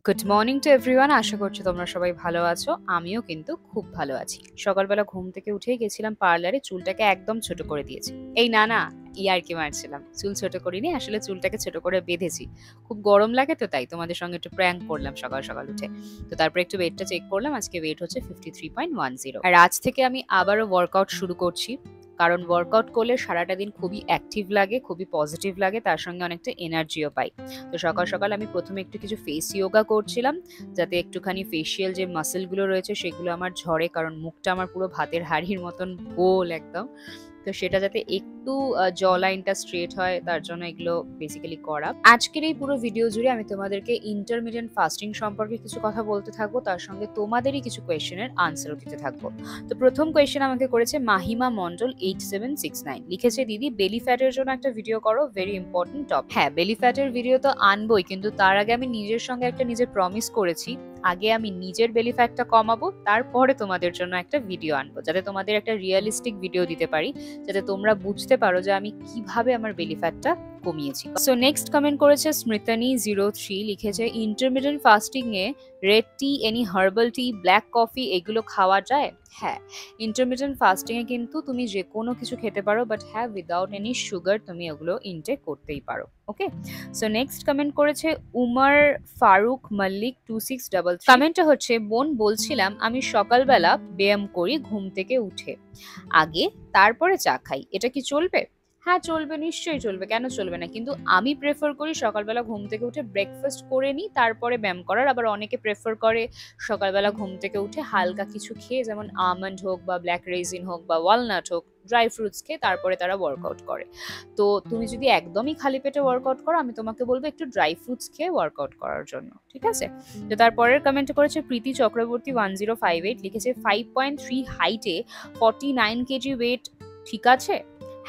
Good morning to everyone. আশা করছি তোমরা সবাই ভালো আছো। আমিও কিন্তু খুব ভালো আছি। সকালবেলা ঘুম থেকে উঠেই গেছিলাম পার্লারে, চুলটাকে একদম ছোট করে দিয়েছি। এই না ইয়ার্কি মারছিলাম, চুল ছোট করিনি, আসলে চুলটাকে ছোট করে বেঁধেছি। খুব গরম লাগে তো তাই তোমাদের সঙ্গে একটু প্র্যাঙ্ক করলাম সকাল সকাল উঠে। তো তারপরে একটু ওয়েটটা চেক করলাম, আজকে ওয়েট হচ্ছে 53.10। আর আজ থেকে আমি আবারও ওয়ার্কআউট শুরু করছি, কারণ ওয়ার্কআউট করলে সারাটা দিন খুবই অ্যাক্টিভ লাগে, খুবই পজিটিভ লাগে, তার সঙ্গে অনেকটা এনার্জিও পাই। তো সকাল সকাল আমি প্রথমে একটু কিছু ফেস ইয়োগা করছিলাম, যাতে একটুখানি ফেসিয়াল যে মাসেলগুলো রয়েছে সেগুলো আমার ঝরে, কারণ মুখটা আমার পুরো ভাতের হাঁড়ির মতন গোল একদম। তো সেটা যাতে একটু জ লাইনটা স্ট্রেট হয়, তার জন্য এগুলো বেসিক্যালি করা। আজকের এই পুরো ভিডিও জুড়ে আমি তোমাদেরকে ইন্টারমিডিয়েন্ট ফাস্টিং সম্পর্কে কিছু কথা বলতে থাকবো, তার সঙ্গে তোমাদেরই কিছু কোয়েশ্চেনের আনসারও দিতে থাকবো। তো প্রথম কোয়েশ্চেন আমাকে করেছে মাহিমা মন্ডল 8769, লিখেছে দিদি বেলি ফ্যাটের জন্য একটা ভিডিও করো, ভেরি ইম্পর্টেন্ট টপিক। হ্যাঁ, বেলি ফ্যাটের ভিডিও তো আনবোই, কিন্তু তার আগে আমি নিজের সঙ্গে একটা নিজের প্রমিস করেছি, আগে আমি নিজের বেলি ফ্যাটটা কমাবো, তারপরে তোমাদের জন্য একটা ভিডিও আনবো, যাতে তোমাদের একটা রিয়েলিস্টিক ভিডিও দিতে পারি, যাতে তোমরা বুঝতে পারো যে আমি কিভাবে আমার বেলি ফ্যাটটা কমিয়েছি। সো নেক্সট কমেন্ট করেছে স্মৃতানি 03, লিখেছে ইন্টারমিডিয়েন্ট ফাস্টিং এ red tea, any herbal tea, black coffee এগুলো খাওয়া যায়? হ্যাঁ, ইন্টারমিডিয়েন্ট ফাস্টিং এ কিন্তু তুমি যে কোনো কিছু খেতে পারো, বাট হ্যাঁ উইদাউট এনি সুগার তুমি ওগুলো ইনটেক করতেই পারো। ওকে, সো নেক্সট কমেন্ট করেছে উমর ফারুক মল্লিক 2633। কমেন্টটা হচ্ছে বোন, বলছিলাম আমি সকালবেলা ব্যায়াম করি ঘুম থেকে উঠে আগে, তারপরে চা খাই, এটা কি চলবে? হ্যাঁ চলবে, নিশ্চয়ই চলবে, কেন চলবে না। কিন্তু আমি প্রেফার করি সকালবেলা ঘুম থেকে উঠে ব্রেকফাস্ট করে নিই, তারপরে ব্যায়াম করার। আবার অনেকে প্রেফার করে সকালবেলা ঘুম থেকে উঠে হালকা কিছু খেয়ে, যেমন আমন্ড হোক বা ব্ল্যাক রেজিন হোক বা ওয়ালনাট হোক, ড্রাই ফ্রুটস খেয়ে তারপরে তারা ওয়ার্কআউট করে। তো তুমি যদি একদমই খালি পেটে ওয়ার্কআউট করো, আমি তোমাকে বলবো একটু ড্রাই ফ্রুটস খেয়ে ওয়ার্কআউট করার জন্য, ঠিক আছে? তো তারপরের কমেন্ট করেছে প্রীতি চক্রবর্তী 1058, লিখেছে 5.3 হাইটে 49 কেজি ওয়েট ঠিক আছে?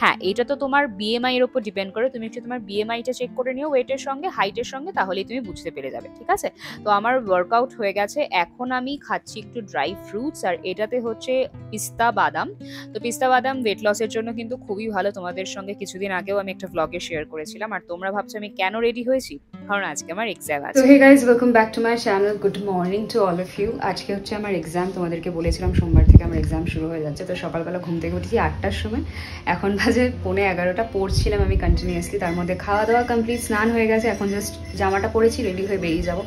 হ্যাঁ, এটা তো তোমার বিএমআই এর উপর ডিপেন্ড করে, তুমি একটু তোমার বিএমআইটা চেক করে নিও ওয়েটের সঙ্গে হাইটের সঙ্গে, তাহলেই তুমি বুঝতে পেরে যাবে, ঠিক আছে? তো আমার ওয়ার্কআউট হয়ে গেছে, এখন আমি খাচ্ছি একটু ড্রাই ফ্রুটস, আর এটাতে হচ্ছে পিস্তা বাদাম। তো পিস্তা বাদাম ওয়েট লসের জন্য কিন্তু খুবই ভালো, তোমাদের সঙ্গে কিছুদিন আগেও আমি একটা ব্লগে শেয়ার করেছিলাম। আর তোমরা ভাবছো আমি কেন রেডি হয়েছি? কারণ আজকে আমার এক্সাম আছে। তো hey guys, welcome back to my channel, good morning to all of you. আজকে হচ্ছে আমার এক্সাম, তোমাদেরকে বলেছিলাম সোমবার থেকে আমার এক্সাম শুরু হয়ে যাচ্ছে। তো সকালবেলা ঘুম থেকে উঠেছি 8টার সময়, এখন বাজে 11:15। পড়ছিলাম আমি কন্টিনিউয়াসলি, তার মধ্যে খাওয়া দাওয়া কমপ্লিট, স্নান হয়ে গেছে, এখন জাস্ট জামাটা পরেছি, রেডি হয়ে বেরিয়ে যাবো।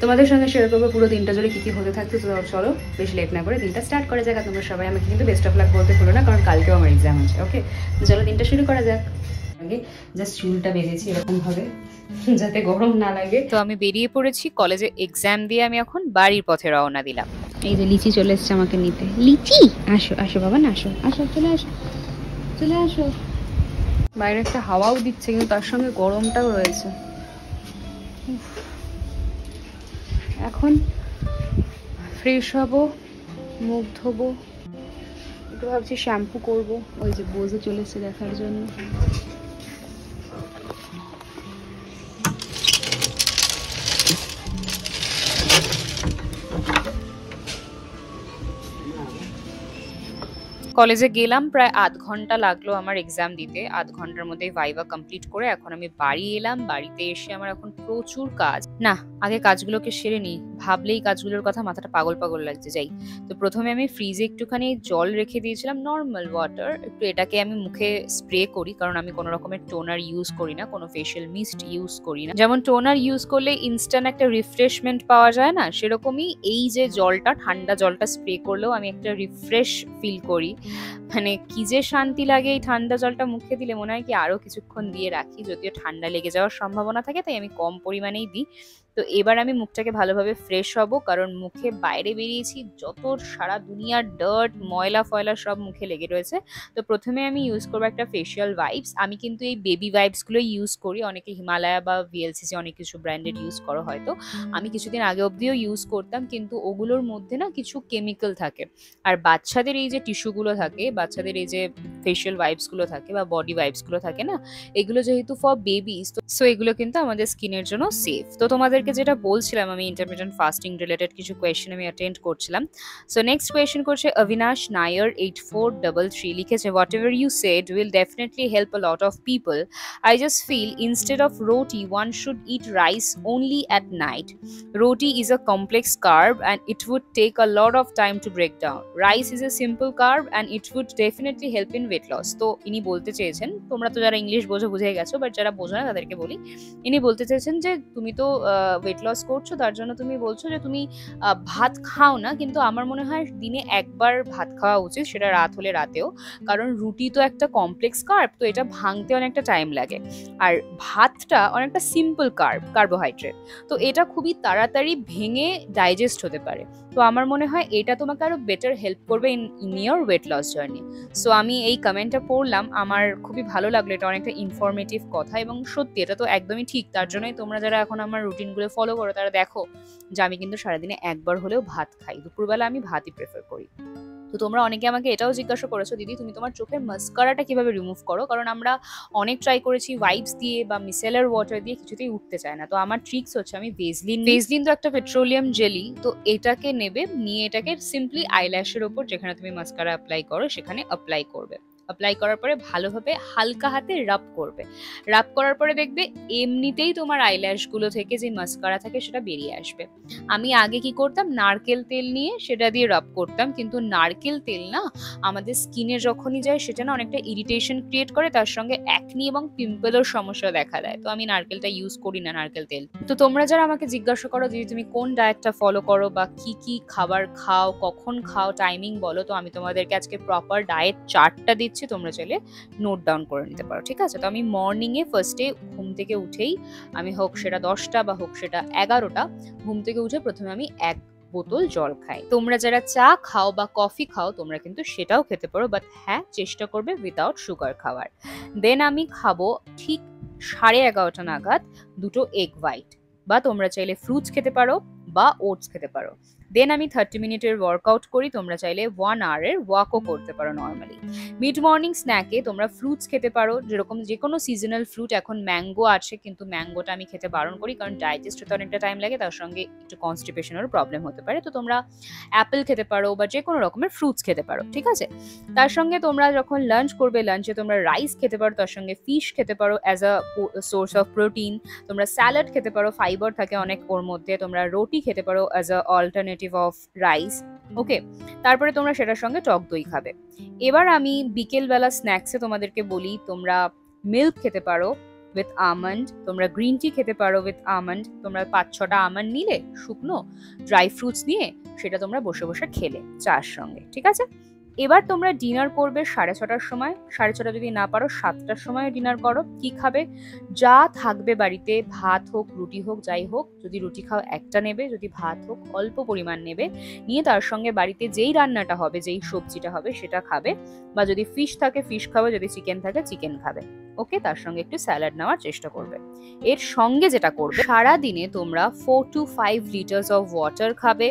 তোমাদের সঙ্গে শেয়ার করবো পুরো দিনটা জুড়ে কী কী হতে থাকছে। তো চলো বেশি লেট না করে দিনটা স্টার্ট করা যাক। তোমরা সবাই আমাকে কিন্তু বেস্ট অফ লাক বলতে ভুলো না, কারণ কালকেও আমার এক্সাম আছে। ওকে, চলো দিনটা শুরু করা যাক। আগে জাস্ট চুলটা বেঁধেছি এরকম ভাবে যাতে গরম না লাগে। তো আমি বেরিয়ে পড়েছি, কলেজে এক্সাম দিয়ে আমি এখন বাড়ির পথে রওনা দিলাম। এই যে লিচি চলে এসছে আমাকে নিতে। লিচি, আসো আসো বাবা না, আসো আসো, চলে আসো চলে আসো। বাইরে একটা হাওয়াও দিচ্ছে, কিন্তু তার সঙ্গে গরমটাও রয়েছে। এখন ফ্রেশ হব, মুখ ধোবো, একটু ভাবছি শ্যাম্পু করবো। ওই যে বোঝে চলে এসছে দেখার জন্য। কলেজে গেলাম, প্রায় 8 ঘন্টা লাগলো আমার এক্সাম দিতে। 8 ঘন্টার মধ্যে ভাইভা কমপ্লিট করে এখন আমি বাড়ি এলাম। বাড়িতে এসে আমার এখন প্রচুর কাজ। না, আগে কাজগুলোকে সেরে নিই, ভাবলেই কাজগুলোর কথা মাথাটা পাগল পাগল লাগছে। যাই, তো প্রথমে আমি ফ্রিজে একটুখানি জল রেখে দিয়েছিলাম, নর্মাল ওয়াটার। একটু এটাকে আমি মুখে স্প্রে করি, কারণ আমি কোনো রকমের টোনার ইউজ করি না, কোনো ফেশিয়াল মিস্ট ইউজ করি না। যেমন টোনার ইউজ করলে ইনস্ট্যান্ট একটা রিফ্রেশমেন্ট পাওয়া যায় না, সেরকমই এই যে জলটা, ঠান্ডা জলটা স্প্রে করলেও আমি একটা রিফ্রেশ ফিল করি। মানে কি যে শান্তি লাগে এই ঠান্ডা জলটা মুখে দিলে, মনে হয় কি আরো কিছুক্ষণ দিয়ে রাখি, যদিও ঠান্ডা লেগে যাওয়ার সম্ভাবনা থাকে, তাই আমি কম পরিমাণেই দিই। তো এবার আমি মুখটাকে ভালোভাবে ফ্রেশ হব, কারণ মুখে বাইরে বেরিয়েছি, যত সারা দুনিয়ার ডার্ট ময়লা ফয়লা সব মুখে লেগে রয়েছে। তো প্রথমে আমি ইউজ করবো একটা ফেশিয়াল ওয়াইপস। আমি কিন্তু এই বেবি ওয়াইপসগুলো ইউজ করি, অনেকে হিমালয়া বা ভিএলসিসি অনেক কিছু ব্র্যান্ডেড ইউজ করো হয়তো। আমি কিছুদিন আগে অবধিও ইউজ করতাম, কিন্তু ওগুলোর মধ্যে না কিছু কেমিক্যাল থাকে। আর বাচ্চাদের এই যে টিস্যুগুলো থাকে, বাচ্চাদের এই যে ফেশিয়াল ভাইবস গুলো থাকে বা বডি ভাইবস গুলো থাকে না, এগুলো যেহেতু ফর বেবিস, সো এগুলো কিন্তু আমাদের স্কিনের জন্য সেফ। তো তোমাদেরকে যেটা বলছিলাম, আমি ইন্টারমিটেন্ট ফাস্টিং রিলেটেড কিছু কোয়েশ্চেন আমি অ্যাটেন্ড করছিলাম। সো নেক্সট কোয়েশ্চেন করছে অবিনাশ নায়ার 8433, লিখেছে whatever you said will definitely help a lot of people. I just feel instead of roti, one should eat rice only at night. Roti is a complex carb and it would take a lot of time to break down. Rice is a simple carb and it would definitely help in weight loss. তো ইনি বলতে চেয়েছেন, তোমরা তো যারা English বোঝো বুঝে গেছো, বাট যারা বোঝো না তাদেরকে বলি। ইনি বলতে চেয়েছেন যে তুমি তো ওয়েট লস করছো, তার জন্য তুমি বলছো যে তুমি ভাত খাও না, কিন্তু আমার মনে হয় দিনে একবার ভাত খাওয়া উচিত, সেটা রাত হলে রাতেও। কারণ রুটি তো একটা কমপ্লেক্স কার্ব, তো এটা ভাঙতে অনেকটা টাইম লাগে। আর ভাতটা অনেকটা সিম্পল কার্বোহাইড্রেট, তো এটা খুবই তাড়াতাড়ি ভেঙে ডাইজেস্ট হতে পারে। তো আমার মনে হয় এটা তোমাকে আরো বেটার হেল্প করবে in your weight loss journey. So আমি এই কমেন্টটা পড়লাম, আমার খুবই ভালো লাগলো, এটা অনেকটা ইনফরমেটিভ কথা এবং সত্যি এটা তো একদমই ঠিক। তার জন্যই তোমরা যারা এখন আমার রুটিনগুলো ফলো করো তারা দেখো যে আমি কিন্তু সারাদিনে একবার হলেও ভাত খাই, দুপুরবেলা আমি ভাতই প্রেফার করি। তো তোমরা অনেকে আমাকে এটাও জিজ্ঞাসা করেছো, দিদি তুমি তোমার চোখের মাস্কারাটা কিভাবে রিমুভ করো, কারণ আমরা অনেক ট্রাই করেছি ওয়াইপস দিয়ে বা মিসেলার ওয়াটার দিয়ে, কিছুতেই উঠতে চায় না। তো আমার ট্রিক্স হচ্ছে, আমি ভেজলিন তো একটা পেট্রোলিয়াম জেলি, তো এটাকে নেবে, নিয়ে এটাকে সিম্পলি আইল্যাশের ওপর যেখানে তুমি মাস্কারা অ্যাপ্লাই করো সেখানে অ্যাপ্লাই করবে। অ্যাপ্লাই করার পরে ভালোভাবে হালকা হাতে রাব করবে। রাব করার পরে দেখবে এমনিতেই তোমার আইল্যাশগুলো থেকে যে মাস্কারা থাকে সেটা বেরিয়ে আসবে। আমি আগে কি করতাম, নারকেল তেল নিয়ে সেটা দিয়ে রাব করতাম, কিন্তু নারকেল তেল না আমাদের স্কিনে যখনই যায় সেটা না অনেকটা ইরিটেশন ক্রিয়েট করে, তার সঙ্গে অ্যাকনি এবং পিম্পলের সমস্যা দেখা দেয়। তো আমি নারকেলটা ইউজ করি না, নারকেল তেল। তো তোমরা যারা আমাকে জিজ্ঞাসা করো যে তুমি কোন ডায়েটটা ফলো করো বা কি কি খাবার খাও, কখন খাও, টাইমিং বলো, তো আমি তোমাদেরকে আজকে প্রপার ডায়েট চার্টটা দিচ্ছি, তোমরা চাইলে নোট ডাউন করে নিতে পারো, ঠিক আছে? তো আমি মর্নিং এ ফার্স্টে ঘুম থেকে উঠেই, আমি হোক সেটা 10টা বা হোক সেটা 11টা, ঘুম থেকে উঠে প্রথমে আমি 1 বোতল জল খাই। তোমরা যারা চা খাও বা কফি খাও তোমরা কিন্তু সেটাও খেতে পারো, বাট হ্যাঁ চেষ্টা করবে উইদাউট সুগার খাওয়ার। দেন আমি খাবো ঠিক 11:30 নাগাদ 2টো এগ হোয়াইট, বা তোমরা চাইলে ফ্রুটস খেতে পারো বা ওটস খেতে পারো। দেন আমি 30 মিনিটের ওয়ার্কআউট করি, তোমরা চাইলে 1 আওয়ারের ওয়াকও করতে পারো নর্মালি। মিড মর্নিং স্ন্যাকে তোমরা ফ্রুটস খেতে পারো, যেরকম যে কোনো সিজনাল ফ্রুট, এখন ম্যাঙ্গো আছে কিন্তু ম্যাঙ্গোটা আমি খেতে বারণ করি, কারণ ডাইজেস্ট হতে অনেকটা টাইম লাগে, তার সঙ্গে একটু কনস্টিপেশনেরও প্রবলেম হতে পারে। তো তোমরা অ্যাপেল খেতে পারো বা যে কোনো রকমের ফ্রুটস খেতে পারো, ঠিক আছে? তার সঙ্গে তোমরা যখন লাঞ্চ করবে, লাঞ্চে তোমরা রাইস খেতে পারো, তার সঙ্গে ফিশ খেতে পারো as a source of protein. তোমরা স্যালাড খেতে পারো, ফাইবার থাকে অনেক ওর মধ্যে। তোমরা রুটি খেতে পারো as a alternative of rice, okay? তারপরে তোমরা সেটার সঙ্গে টক দই খাবে। এবার আমি বিকেলবেলা স্ন্যাক্সে তোমাদেরকে বলি, তোমরা মিল্ক খেতে পারো উইথ আমন্ড, তোমরা গ্রিন টি খেতে পারো উইথ আমন্ড। তোমরা 5-6টা আমন্ড নিলে শুকনো, ড্রাই ফ্রুটস নিয়ে সেটা তোমরা বসে বসে খেলে চার সঙ্গে, ঠিক আছে? এবার তোমরা ডিনার করবে 6:30টার সময়, 6:30 যদি না পারো 7টার সময় ডিনার করো। কি খাবে? যা থাকবে বাড়িতে, ভাত হোক রুটি হোক যাই হোক, যদি রুটি খাও একটা নেবে, যদি ভাত হোক অল্প পরিমাণ নেবে, নিয়ে তার সঙ্গে বাড়িতে যেই রান্নাটা হবে, যেই সবজিটা হবে সেটা খাবে, বা যদি ফিশ থাকে ফিশ খাবে, যদি চিকেন থাকে চিকেন খাবে, ওকে? তার সঙ্গে একটু স্যালাড নেওয়ার চেষ্টা করবে। এর সঙ্গে যেটা করবে, সারা দিনে তোমরা 4 to 5 লিটার্স অফ ওয়াটার খাবে।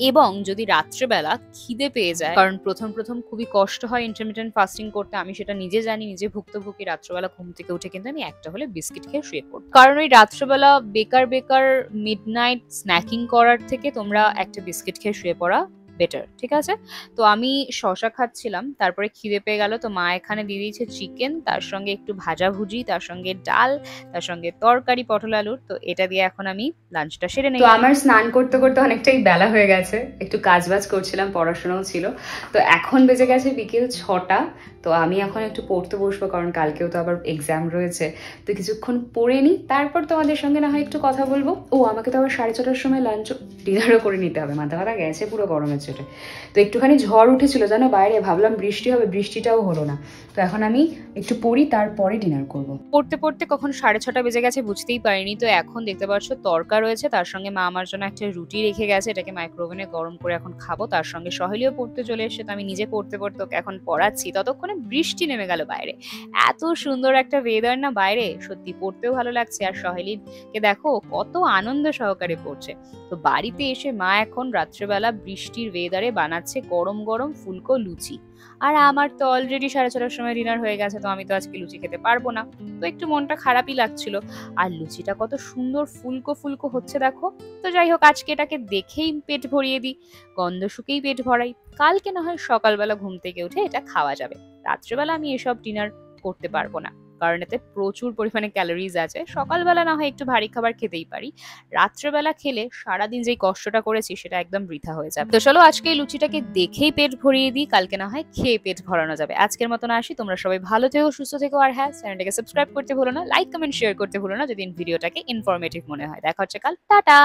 এবং যদি রাত্রেবেলা খিদে পেয়ে যায়, কারণ প্রথম খুবই কষ্ট হয় ইন্টারমিটেন্ট ফাস্টিং করতে, আমি সেটা নিজে জানি, নিজে ভুক্তভোগী। রাত্রেবেলা ঘুম থেকে উঠে কিন্তু আমি একটা হলে বিস্কিট খেয়ে শুয়ে পড়ব, কারণ ওই রাত্রেবেলা বেকার মিডনাইট স্ন্যাকিং করার থেকে তোমরা একটা বিস্কিট খেয়ে শুয়ে পড়া বেটার, ঠিক আছে? তো আমি শশা খাচ্ছিলাম, তারপরে খিদে পেয়ে গেল, তো মা এখানে দিয়ে দিয়েছে চিকেন, তার সঙ্গে একটু ভাজাভুজি, তার সঙ্গে ডাল, তার সঙ্গে তরকারি পটল আলুর। তো এটা দিয়ে এখন আমি লাঞ্চটা সেরে নেই। তো আমার স্নান করতে করতে অনেকটাই বেলা হয়ে গেছে, একটু কাজবাজ করছিলাম, পড়াশোনাও ছিল। তো এখন বেজে গেছে বিকেল 6টা। তো আমি এখন একটু পড়তে বসবো, কারণ কালকেও তো আবার এক্সাম রয়েছে। তো কিছুক্ষণ পড়ে নিই, তারপর তোমাদের সঙ্গে না হয় একটু কথা বলবো। ও আমাকে তো আবার 6:30টার সময় লাঞ্চ ডিনারও করে নিতে হবে, মাথা ব্যথা গেছে পুরো গরমের চোটে। তো একটুখানি ঝড় উঠেছিল জানো বাইরে, ভাবলাম বৃষ্টি হবে, বৃষ্টিটাও হলো না। তো এখন আমি একটু পড়ি, তারপরে ডিনার করব। পড়তে পড়তে কখন 6:30 বেজে গেছে বুঝতেই পারিনি। তো এখন দেখতে পাচ্ছ তরকা রয়েছে, তার সঙ্গে মা আমার জন্য একটা রুটি রেখে গেছে, এটাকে মাইক্রোওভেনে গরম করে এখন খাবো। তার সঙ্গে সহেলিও পড়তে চলে এসেছে, তো আমি নিজে পড়তে পড়তে ওকে এখন পড়াচ্ছি, ততক্ষণে বৃষ্টি নেমে গেল বাইরে। এত সুন্দর একটা ওয়েদার না বাইরে, সত্যি পড়তেও ভালো লাগছে। আর সহেলিকে দেখো কত আনন্দ সহকারে পড়ছে। তো বাড়িতে এসে মা এখন রাত্রেবেলা বৃষ্টির ওয়েদারে বানাচ্ছে গরম গরম ফুলকো লুচি। আর আমার তো অলরেডি 6:30টার সময় ডিনার হয়ে গেছে, তো আমি তো আজকে লুচি খেতে পারবো না। তো একটু মনটা খারাপই লাগছিল। আর লুচিটা কত সুন্দর ফুলকো ফুলকো হচ্ছে দেখো। তো যাই হোক, আজকে এটাকে দেখেই পেট ভরিয়ে দিই, গন্ধ শুকেই পেট ভরাই। কালকে না হয় সকালবেলা ঘুম থেকে উঠে এটা খাওয়া যাবে। রাত্রেবেলা আমি এসব ডিনার করতে পারবো না, কারণ এতে প্রচুর পরিমাণে ক্যালোরিজ আছে। সকালবেলা না হয় একটু ভারী খাবার খেতেই পারি, রাত্রেবেলা খেলে সারাদিন যেই কষ্টটা করেছি সেটা একদম বৃথা হয়ে যাবে। তো চলো আজকে এই লুচিটাকে দেখেই পেট ভরিয়ে দিই, কালকে না হয় খেয়ে পেট ভরানো যাবে। আজকের মতন আসি, তোমরা সবাই ভালো থেকো, সুস্থ থেকো, আর হ্যাঁ, চ্যানেলটাকে সাবস্ক্রাইব করতে ভুলো না, লাইক কমেন্ট শেয়ার করতে ভুলো না যদি ভিডিওটাকে ইনফরমেটিভ মনে হয়। দেখা হচ্ছে কাল, টাটা।